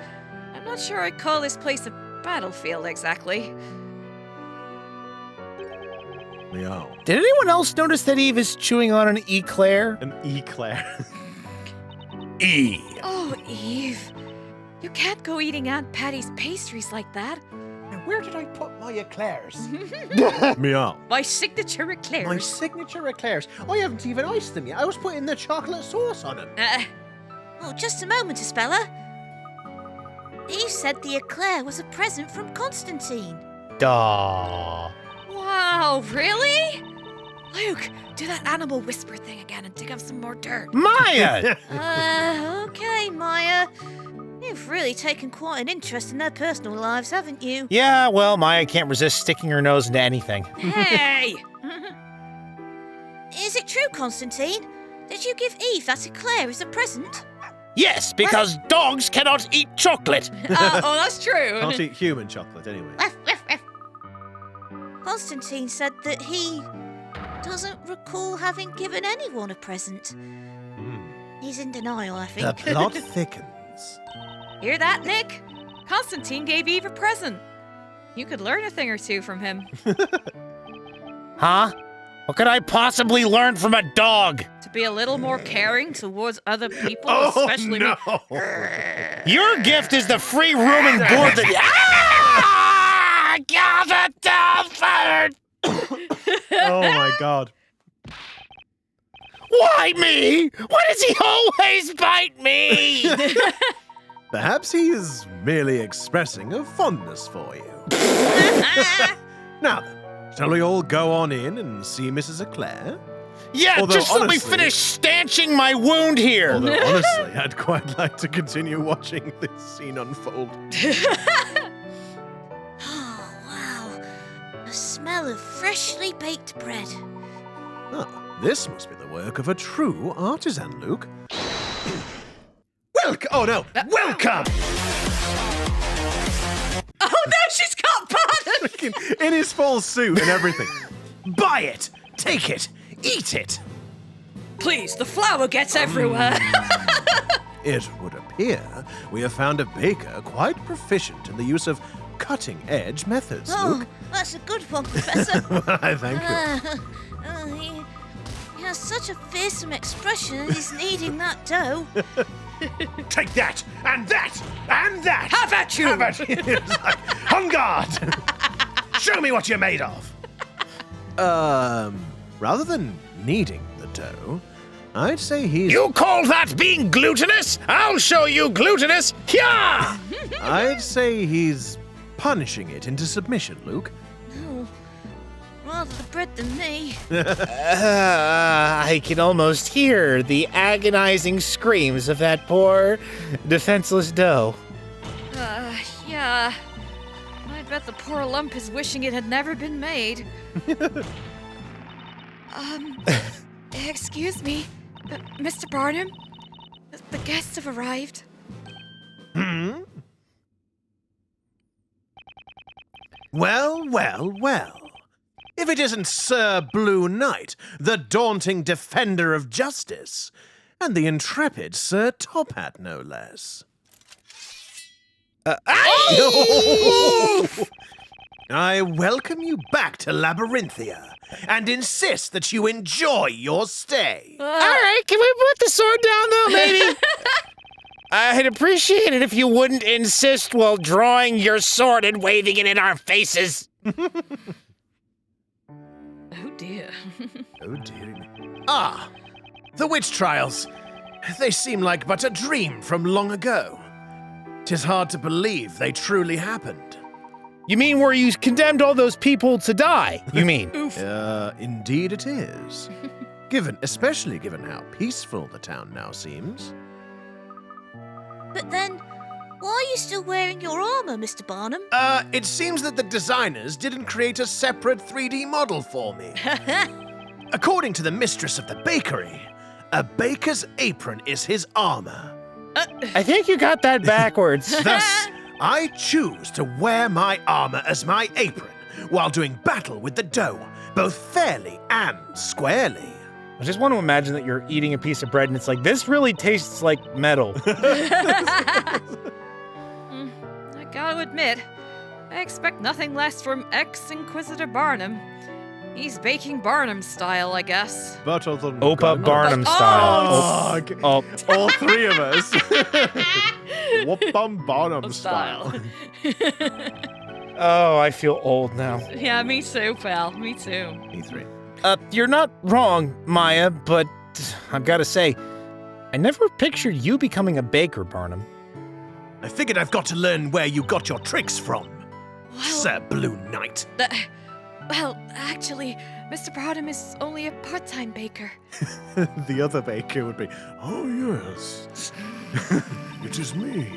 Speaker 1: I'm not sure I'd call this place a battlefield exactly.
Speaker 2: Meow.
Speaker 6: Did anyone else notice that Eve is chewing on an eclair?
Speaker 2: An eclair.
Speaker 6: E.
Speaker 1: Oh, Eve. You can't go eating Aunt Patty's pastries like that.
Speaker 7: Where did I put my eclairs?
Speaker 2: Meow.
Speaker 1: My signature eclairs.
Speaker 7: My signature eclairs. I haven't even iced them yet. I was putting the chocolate sauce on them.
Speaker 4: Oh, just a moment, Isabella. Eve said the eclair was a present from Constantine.
Speaker 6: Duh.
Speaker 1: Wow, really? Luke, do that animal whisper thing again and dig up some more dirt.
Speaker 6: Maya!
Speaker 4: Okay, Maya. You've really taken quite an interest in their personal lives, haven't you?
Speaker 6: Yeah, well, Maya can't resist sticking her nose into anything.
Speaker 1: Hey!
Speaker 4: Is it true, Constantine? Did you give Eve that eclair as a present?
Speaker 6: Yes, because dogs cannot eat chocolate.
Speaker 1: Oh, that's true.
Speaker 2: Can't eat human chocolate anyway.
Speaker 4: Ruff, ruff, ruff. Constantine said that he doesn't recall having given anyone a present. He's in denial, I
Speaker 2: The
Speaker 4: think.
Speaker 2: plot thickens.
Speaker 1: Hear that, Nick? Constantine gave Eve a present. You could learn a thing or two from him.
Speaker 6: Huh? What could I possibly learn from a dog?
Speaker 1: To be a little more caring towards other people,
Speaker 2: Oh
Speaker 1: especially
Speaker 2: no!
Speaker 6: Your gift is the free room and board that. Ah! Got it
Speaker 2: Oh my god.
Speaker 6: Why me? Why does he always bite me?
Speaker 2: Perhaps he is merely expressing a fondness for you. Now then, shall we all go on in and see Mrs. Eclair?
Speaker 6: Yeah,
Speaker 2: Although,
Speaker 6: just let me
Speaker 2: honestly-
Speaker 6: finish stanching my wound here.
Speaker 2: Although honestly, I'd quite like to continue watching this scene unfold.
Speaker 4: Oh, wow. A smell of freshly baked bread.
Speaker 2: Ah, this must be the work of a true artisan, Luke. Oh no! Welcome!
Speaker 1: Oh no, she's got pardon!
Speaker 2: In his full suit and everything. Buy it! Take it! Eat it!
Speaker 5: Please, the flour gets everywhere.
Speaker 2: It would appear we have found a baker quite proficient in the use of cutting-edge methods,
Speaker 4: Oh,
Speaker 2: Luke.
Speaker 4: that's a good one, Professor.
Speaker 2: I thank you.
Speaker 4: He has such a fearsome expression as he's kneading that dough.
Speaker 2: Take that! And that! And that!
Speaker 5: Have at you!
Speaker 2: Have at you! It's like, on guard! Show me what you're made of! Rather than kneading the dough, I'd say he's...
Speaker 3: You call that being glutinous? I'll show you glutinous. Yeah!
Speaker 2: I'd say he's punishing it into submission, Luke.
Speaker 4: Oh, rather the bread than me.
Speaker 6: I can almost hear the agonizing screams of that poor, defenseless dough.
Speaker 1: Yeah. I bet the poor lump is wishing it had never been made. Excuse me, Mr. Barnum? The guests have arrived.
Speaker 2: Hmm? Well, well, well. If it isn't Sir Blue Knight, the daunting defender of justice, and the intrepid Sir Top Hat, no less. I welcome you back to Labyrinthia and insist that you enjoy your stay.
Speaker 6: All right, can we put the sword down, though, maybe? I'd appreciate it if you wouldn't insist while drawing your sword and waving it in our faces.
Speaker 5: Oh dear.
Speaker 2: Oh, dearie me. Ah, the witch trials. They seem like but a dream from long ago. 'Tis hard to believe they truly happened.
Speaker 6: You mean where you condemned all those people to die, you mean?
Speaker 2: Indeed it is. Especially given how peaceful the town now seems.
Speaker 4: But then, why are you still wearing your armor, Mr. Barnum?
Speaker 2: It seems that the designers didn't create a separate 3D model for me. According to the mistress of the bakery, a baker's apron is his armor.
Speaker 6: I think you got that backwards.
Speaker 2: Thus, I choose to wear my armor as my apron while doing battle with the dough, both fairly and squarely.
Speaker 6: I just want to imagine that you're eating a piece of bread and it's like, this really tastes like metal.
Speaker 1: I gotta admit, I expect nothing less from ex-Inquisitor Barnum. He's baking Barnum style, I guess.
Speaker 7: Better than
Speaker 6: Opa Barnum style.
Speaker 7: Oh, all three of us. Whoop-bum Barnum style.
Speaker 6: Oh, I feel old now.
Speaker 1: Yeah, me too, pal. Me too.
Speaker 2: E3.
Speaker 6: You're not wrong, Maya, but I've got to say, I never pictured you becoming a baker, Barnum.
Speaker 2: I figured I've got to learn where you got your tricks from, Sir Blue Knight.
Speaker 1: Well, actually, Mr. Barnum is only a part-time baker.
Speaker 7: The other baker would be, oh yes, it is me.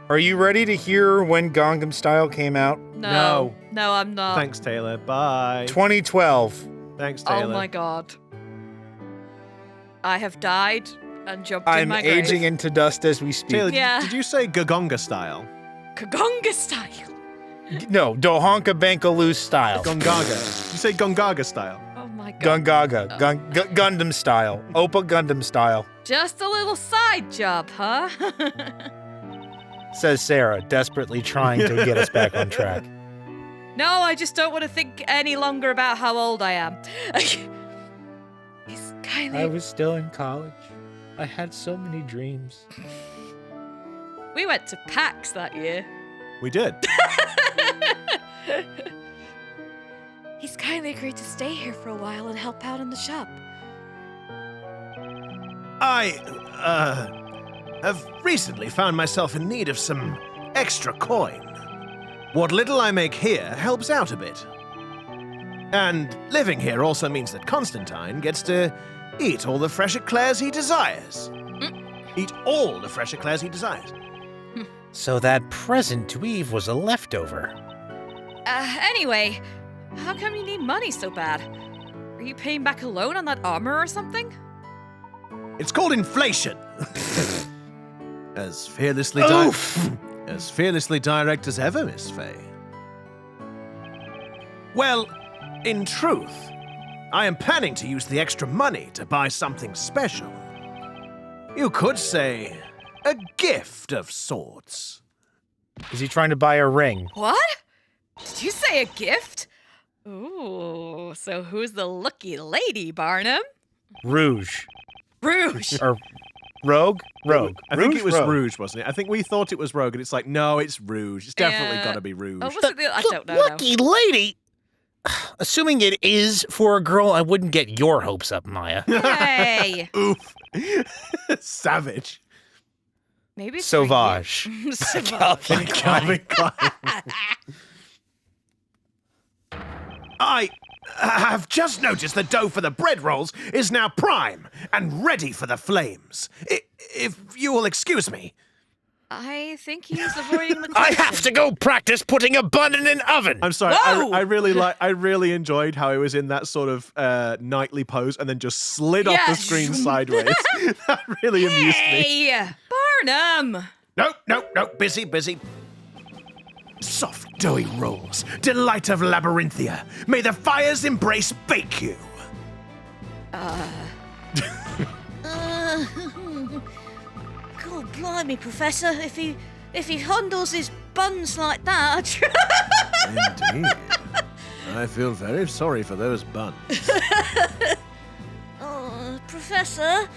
Speaker 6: Are you ready to hear when Gangnam Style came out?
Speaker 1: No, I'm not.
Speaker 7: Thanks, Taylor. Bye.
Speaker 6: 2012.
Speaker 7: Thanks, Taylor.
Speaker 1: Oh my god. I have died and jumped in
Speaker 6: I'm
Speaker 1: my grave.
Speaker 6: aging into dust as we speak.
Speaker 7: Taylor,
Speaker 1: Yeah.
Speaker 7: did you say Gagonga style?
Speaker 1: Kagonga style.
Speaker 6: No, Dohonka Bankaloo style.
Speaker 7: Gongaga. You say Gongaga style.
Speaker 1: Oh my god.
Speaker 6: Gungaga. Gundam style. Opa Gundam style.
Speaker 1: Just a little side job, huh?
Speaker 6: Says Sarah, desperately trying to get us back on track.
Speaker 1: No, I just don't want to think any longer about how old I am. He's kindly...
Speaker 6: I was still in college. I had so many dreams.
Speaker 1: We went to PAX that year.
Speaker 7: We did.
Speaker 1: He's kindly agreed to stay here for a while and help out in the shop.
Speaker 2: I have recently found myself in need of some extra coin. What little I make here helps out a bit. And living here also means that Constantine gets to eat all the fresh eclairs he desires. Eat all the fresh eclairs he desires.
Speaker 6: So that present to Eve was a leftover.
Speaker 1: Anyway, how come you need money so bad? Are you paying back a loan on that armor or something?
Speaker 2: It's called inflation. As fearlessly direct as ever, Miss Fay. Well, in truth, I am planning to use the extra money to buy something special. You could say a gift of sorts.
Speaker 6: Is he trying to buy a ring?
Speaker 1: What? Did you say a gift? Ooh, so who's the lucky lady, Barnum?
Speaker 6: Rouge.
Speaker 1: Rouge.
Speaker 6: Or Rogue? Rogue.
Speaker 7: I think
Speaker 6: Rouge?
Speaker 7: it was
Speaker 6: Rogue.
Speaker 7: Rouge, wasn't it? I think we thought it was Rogue, and it's like, no, it's Rouge. It's definitely got to be Rouge.
Speaker 1: Oh, was it the, I don't know.
Speaker 6: Lucky lady? Assuming it is for a girl, I wouldn't get your hopes up, Maya.
Speaker 1: Hey.
Speaker 7: Oof. Savage.
Speaker 1: Maybe it's for you.
Speaker 6: Sauvage.
Speaker 1: Sauvage.
Speaker 7: Calvin Klein.
Speaker 2: I have just noticed the dough for the bread rolls is now prime and ready for the flames. If you will excuse me.
Speaker 1: I think he's avoiding the
Speaker 6: I
Speaker 1: question.
Speaker 6: have to go practice putting a bun in an oven.
Speaker 2: I'm sorry.
Speaker 5: Whoa!
Speaker 2: I really enjoyed how he was in that sort of knightly pose and then just slid off the
Speaker 5: Yes.
Speaker 2: screen sideways. That really amused me.
Speaker 5: Hey, Barnum.
Speaker 2: No. Busy. Soft, doughy rolls, delight of Labyrinthia. May the fires embrace bake you.
Speaker 4: God blimey, Professor, if he handles his buns like that.
Speaker 2: Indeed. I feel very sorry for those buns.
Speaker 4: Oh, Professor,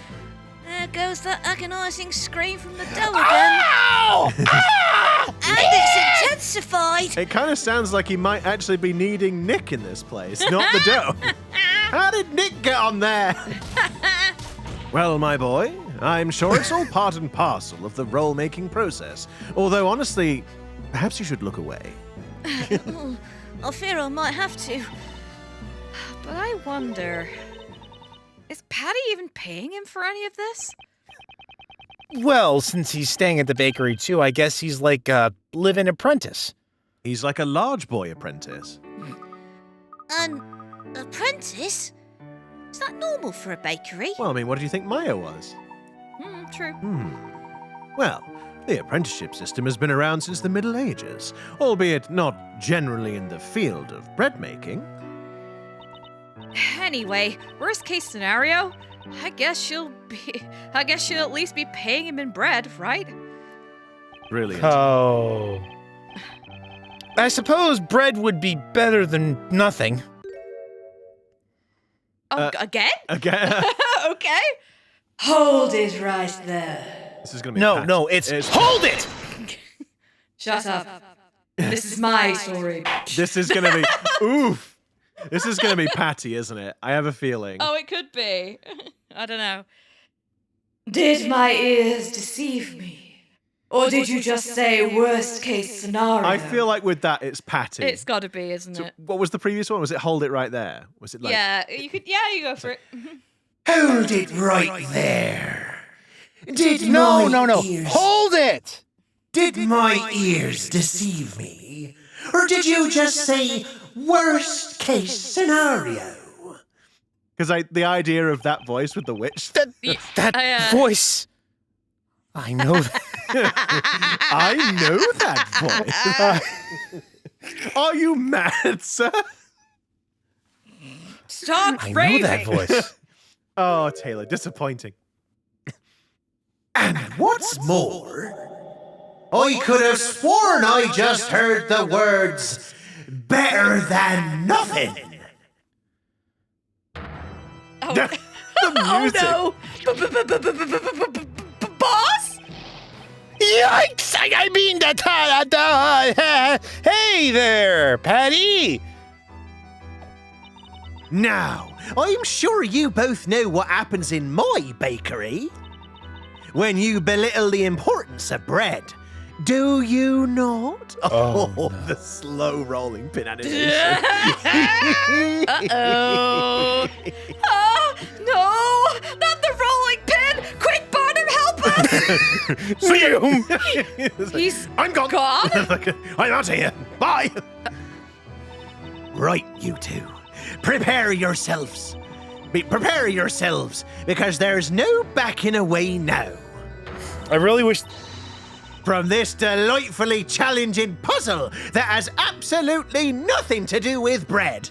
Speaker 4: there goes that agonising scream from the dough again.
Speaker 6: Ow! Ah!
Speaker 4: And it's intensified.
Speaker 2: It kind of sounds like he might actually be needing Nick in this place, not the dough. How did Nick get on there? Well, my boy, I'm sure it's all part and parcel of the role-making process. Although, honestly, perhaps you should look away.
Speaker 4: I fear I might have to.
Speaker 1: But I wonder, is Patty even paying him for any of this?
Speaker 6: Well, since he's staying at the bakery too, I guess he's like a live-in apprentice.
Speaker 2: He's like a large boy apprentice.
Speaker 4: An apprentice? Is that normal for a bakery?
Speaker 2: Well, I mean, what do you think Maya was?
Speaker 1: True.
Speaker 2: Well, the apprenticeship system has been around since the Middle Ages, albeit not generally in the field of bread making.
Speaker 1: Anyway, worst case scenario, I guess she'll at least be paying him in bread, right?
Speaker 2: Brilliant.
Speaker 6: Oh. I suppose bread would be better than nothing.
Speaker 1: Oh, again?
Speaker 2: Again,
Speaker 1: Okay.
Speaker 5: Hold it right there.
Speaker 2: this is going to be
Speaker 6: No, it's hold it!
Speaker 5: Shut up. This is my story.
Speaker 2: This is going to be oof. This is going to be Patty, isn't it? I have a feeling.
Speaker 1: Oh, it could be. I don't know.
Speaker 5: Did my ears deceive me? Or did you just say worst case scenario?
Speaker 2: I feel like with that, it's Patty.
Speaker 1: It's got to be, isn't
Speaker 2: So
Speaker 1: it?
Speaker 2: what was the previous one? Was it hold it right there? Was it like?
Speaker 1: Yeah, you could. Yeah, you go for it.
Speaker 8: Hold it right there. Did
Speaker 6: No.
Speaker 8: my ears,
Speaker 6: Hold it!
Speaker 8: Did my ears deceive me? Or did you just say worst case scenario?
Speaker 2: Because the idea of that voice with the witch.
Speaker 6: That voice. I know that.
Speaker 2: I know that voice. Are you mad, sir?
Speaker 1: Stop
Speaker 6: I know
Speaker 1: raving.
Speaker 6: that voice.
Speaker 2: Oh, Taylor, disappointing.
Speaker 8: And what's more, I could have sworn I just heard the words better than nothing.
Speaker 1: Oh,
Speaker 2: The music.
Speaker 1: oh no! Boss?
Speaker 6: Yikes! I mean that. Hey there, Patty.
Speaker 8: Now, I'm sure you both know what happens in my bakery when you belittle the importance of bread. Do you not?
Speaker 2: Oh, the slow rolling pin animation.
Speaker 1: Uh-oh. Oh, no! Not the rolling pin! Quick, Barnum, help us!
Speaker 6: Zoom.
Speaker 1: He's
Speaker 2: I'm gone.
Speaker 1: gone?
Speaker 2: I'm out of here. Bye.
Speaker 8: Right, you two. Prepare yourselves. Prepare yourselves, because there's no backing away now
Speaker 6: I really wish.
Speaker 8: from this delightfully challenging puzzle that has absolutely nothing to do with bread.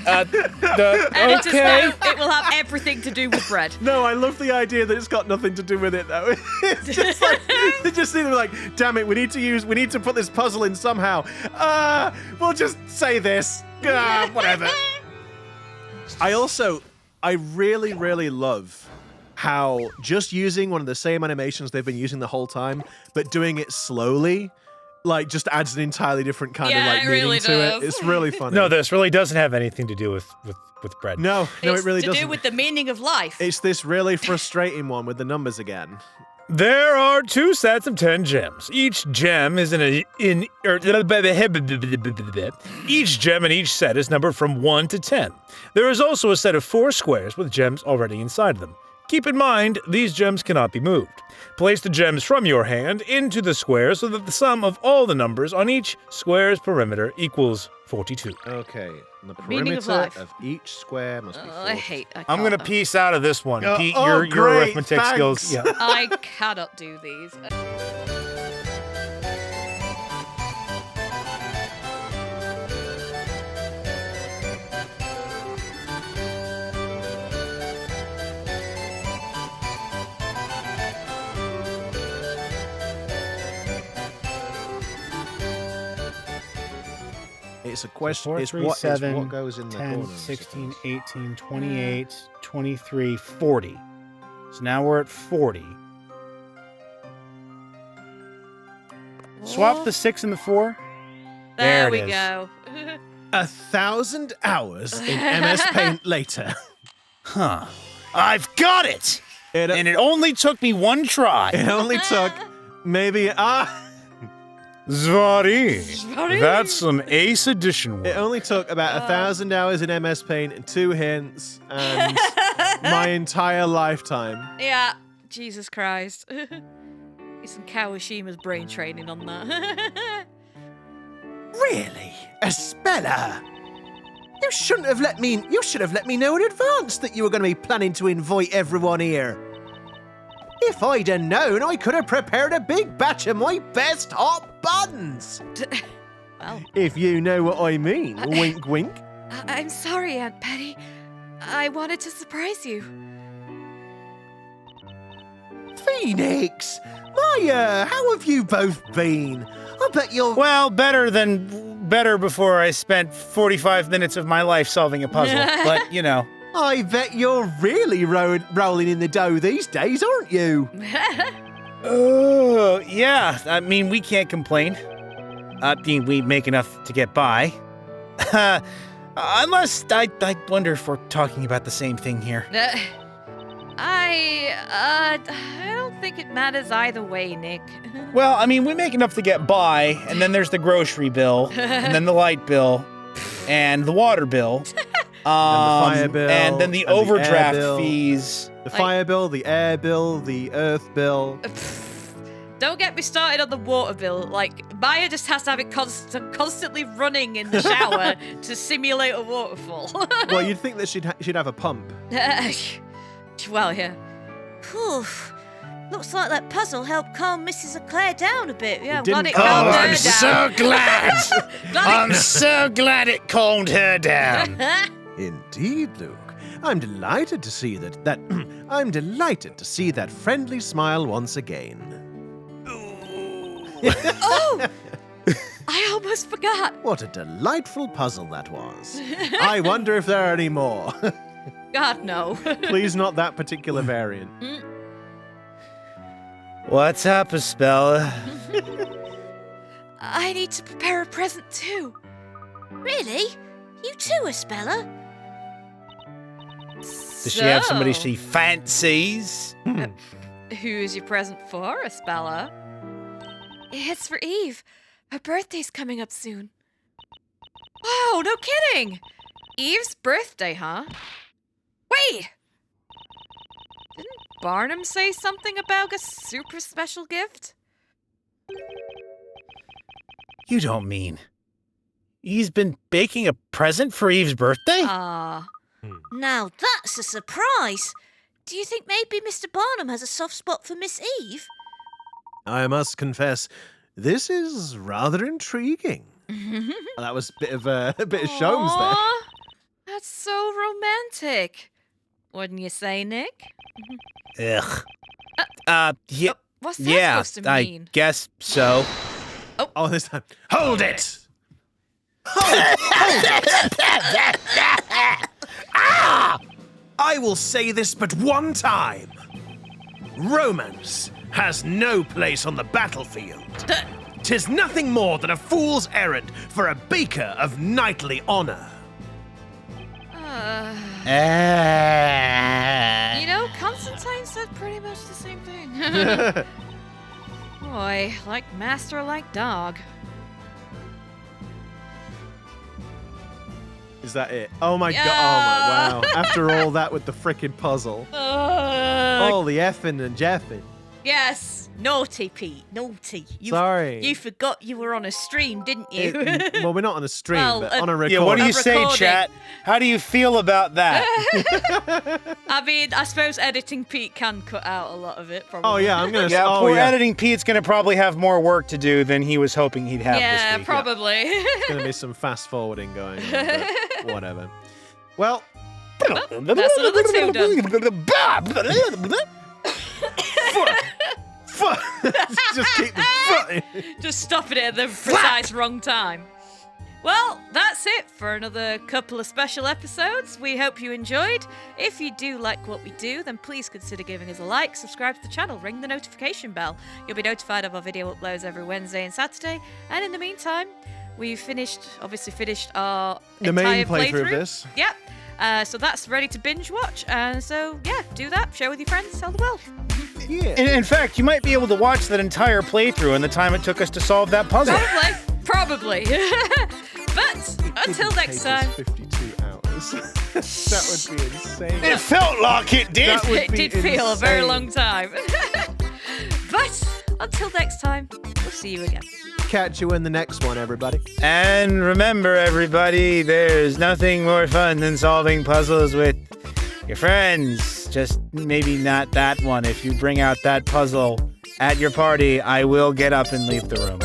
Speaker 1: And it, just
Speaker 6: Okay.
Speaker 1: now, it will have everything to do with bread.
Speaker 2: No, I love the idea that it's got nothing to do with it, though. It's just like they just seem like, damn it, we need to put this puzzle in somehow. We'll just say this. Whatever. I really, really love how just using one of the same animations they've been using the whole time, but doing it slowly, like, just adds an entirely different kind of
Speaker 1: Yeah,
Speaker 2: like
Speaker 1: it
Speaker 2: meaning
Speaker 1: really
Speaker 2: to
Speaker 1: does.
Speaker 2: it. It's really funny.
Speaker 6: No, this really doesn't have anything to do with bread.
Speaker 2: no,
Speaker 1: It's
Speaker 2: it really
Speaker 1: to
Speaker 2: doesn't.
Speaker 1: do with the meaning of life.
Speaker 2: It's this really frustrating one with the numbers again.
Speaker 6: There are 2 sets of 10 gems. Each gem is each gem in each set is numbered from 1 to 10. There is also a set of 4 squares with gems already inside of them.
Speaker 3: Keep in mind, these gems cannot be moved. Place the gems from your hand into the square so that the sum of all the numbers on each square's perimeter equals 42.
Speaker 2: Okay. And the
Speaker 1: meaning of
Speaker 2: perimeter
Speaker 1: life.
Speaker 2: of each square must be 40.
Speaker 1: I
Speaker 3: I'm going to
Speaker 1: can't-
Speaker 3: piece out of this one. Pete,
Speaker 2: oh,
Speaker 3: your
Speaker 2: great,
Speaker 3: arithmetic
Speaker 2: thanks.
Speaker 3: skills. Yeah.
Speaker 1: I cannot do these.
Speaker 2: It's a question.
Speaker 6: 4,
Speaker 2: It's
Speaker 6: 3,
Speaker 2: what, it's
Speaker 6: 7,
Speaker 2: what goes in the
Speaker 6: 10,
Speaker 2: corner.
Speaker 6: 16, 18, 28, 23, 40. So now we're at 40. Swap the 6 and the 4.
Speaker 1: There
Speaker 6: There it
Speaker 1: we
Speaker 6: is.
Speaker 1: go.
Speaker 2: 1,000 hours in MS Paint later.
Speaker 6: Huh. I've got it!
Speaker 2: It,
Speaker 6: And it only took me one try.
Speaker 2: it only took maybe
Speaker 3: Zvari. That's some Ace Edition
Speaker 2: it
Speaker 3: work.
Speaker 2: only took about 1,000 hours in MS Paint and 2 hints and my entire lifetime.
Speaker 1: Yeah, Jesus Christ. It's some Kawashima's brain training on that.
Speaker 2: Really? A speller? You shouldn't have let me. You should have let me know in advance that you were going to be planning to invite everyone here. If I'd have known, I could have prepared a big batch of my best hot buns.
Speaker 1: Well,
Speaker 2: If you know what I mean. Wink, wink.
Speaker 1: I'm sorry, Aunt Patty. I wanted to surprise you.
Speaker 2: Phoenix, Maya, how have you both been? I bet you're.
Speaker 6: Well, better before I spent 45 minutes of my life solving a puzzle. But, you know.
Speaker 2: I bet you're really rolling in the dough these days, aren't you?
Speaker 6: Oh, yeah. I mean, we can't complain. We make enough to get by. Unless, I wonder if we're talking about the same thing here.
Speaker 1: I don't think it matters either way, Nick.
Speaker 6: Well, I mean, we make enough to get by, and then there's the grocery bill, and then the light bill, and the water bill,
Speaker 2: fire bill,
Speaker 6: and then the
Speaker 2: and the air
Speaker 6: overdraft
Speaker 2: bill.
Speaker 6: fees.
Speaker 2: The fire bill, the air bill, the earth bill.
Speaker 1: Don't get me started on the water bill. Like, Maya just has to have it constantly running in the shower to simulate a waterfall.
Speaker 2: Well, you'd think that she'd have a pump.
Speaker 1: Well, yeah.
Speaker 4: Whew. Looks like that puzzle helped calm Mrs. Eclair down a bit. Yeah, I'm
Speaker 2: didn't
Speaker 4: glad it
Speaker 2: calm
Speaker 4: calmed
Speaker 2: her
Speaker 4: her
Speaker 6: I'm
Speaker 2: down.
Speaker 6: so glad. I'm so glad it calmed her down.
Speaker 2: Indeed, Luke. I'm delighted to see that I'm delighted to see that friendly smile once again.
Speaker 1: Oh! I almost forgot.
Speaker 2: What a delightful puzzle that was. I wonder if there are any more.
Speaker 1: God, no.
Speaker 2: Please, not that particular variant.
Speaker 6: What's up, Espella?
Speaker 1: I need to prepare a present too.
Speaker 4: Really? You too, Espella?
Speaker 6: Does she have somebody she fancies?
Speaker 1: Who is your present for, Espella? It's for Eve. Her birthday's coming up soon. Wow, no kidding! Eve's birthday, huh? Wait! Didn't Barnum say something about a super special gift?
Speaker 6: You don't mean he's been baking a present for Eve's birthday?
Speaker 4: Now that's a surprise. Do you think maybe Mr. Barnum has a soft spot for Miss Eve?
Speaker 2: I must confess, this is rather intriguing. That was a bit of Sholmes there.
Speaker 1: Aw, that's so romantic. Wouldn't you say, Nick?
Speaker 6: Ugh. Yeah,
Speaker 1: What's that
Speaker 6: yeah,
Speaker 1: supposed to
Speaker 6: I
Speaker 1: mean?
Speaker 6: guess so.
Speaker 2: Oh, this time. Hold it! I will say this but one time. Romance has no place on the battlefield. 'Tis nothing more than a fool's errand for a baker of knightly honor.
Speaker 1: You know, Constantine said pretty much the same thing. Boy, like master, like dog.
Speaker 2: Is that it? Oh my god! Oh my wow! After all that with the frickin' puzzle. All the effing and jeffing.
Speaker 4: Yes, naughty Pete, naughty.
Speaker 2: Sorry.
Speaker 4: You forgot you were on a stream, didn't you?
Speaker 2: Well, we're not on a stream,
Speaker 4: Well,
Speaker 2: but on a
Speaker 6: Yeah,
Speaker 2: recording.
Speaker 6: what do you
Speaker 4: A
Speaker 6: say,
Speaker 4: recording.
Speaker 6: chat? How do you feel about that?
Speaker 4: I mean, I suppose editing Pete can cut out a lot of it, probably.
Speaker 2: Oh, yeah, I'm going to...
Speaker 6: Yeah,
Speaker 2: oh,
Speaker 6: poor
Speaker 2: yeah.
Speaker 6: editing Pete's gonna probably have more work to do than he was hoping he'd have
Speaker 4: Yeah,
Speaker 6: this week.
Speaker 4: probably.
Speaker 2: There's going to be some fast forwarding going on, but whatever. Well,
Speaker 4: That's another two done.
Speaker 2: just keep the foot in.
Speaker 4: Just stopping it at the precise wrong time. Well, that's it for another couple of special episodes. We hope you enjoyed. If you do like what we do, then please consider giving us a like, subscribe to the channel, ring the notification bell. You'll be notified of our video uploads every Wednesday and Saturday. And in the meantime, we've obviously finished our
Speaker 2: The
Speaker 4: entire
Speaker 2: main playthrough of this.
Speaker 4: Yep. So that's ready to binge watch. So yeah, do that. Share with your friends. Tell the world.
Speaker 2: Yeah.
Speaker 6: In fact, you might be able to watch that entire playthrough in the time it took us to solve that puzzle.
Speaker 4: Probably. But until next time.
Speaker 2: 52 hours. That would be insane.
Speaker 6: It felt like it did.
Speaker 2: That would
Speaker 4: It
Speaker 2: be
Speaker 4: did feel a very
Speaker 2: insane.
Speaker 4: long time. But until next time, we'll see you again.
Speaker 2: Catch you in the next one, everybody.
Speaker 6: And remember, everybody, there's nothing more fun than solving puzzles with your friends. Just maybe not that one. If you bring out that puzzle at your party, I will get up and leave the room.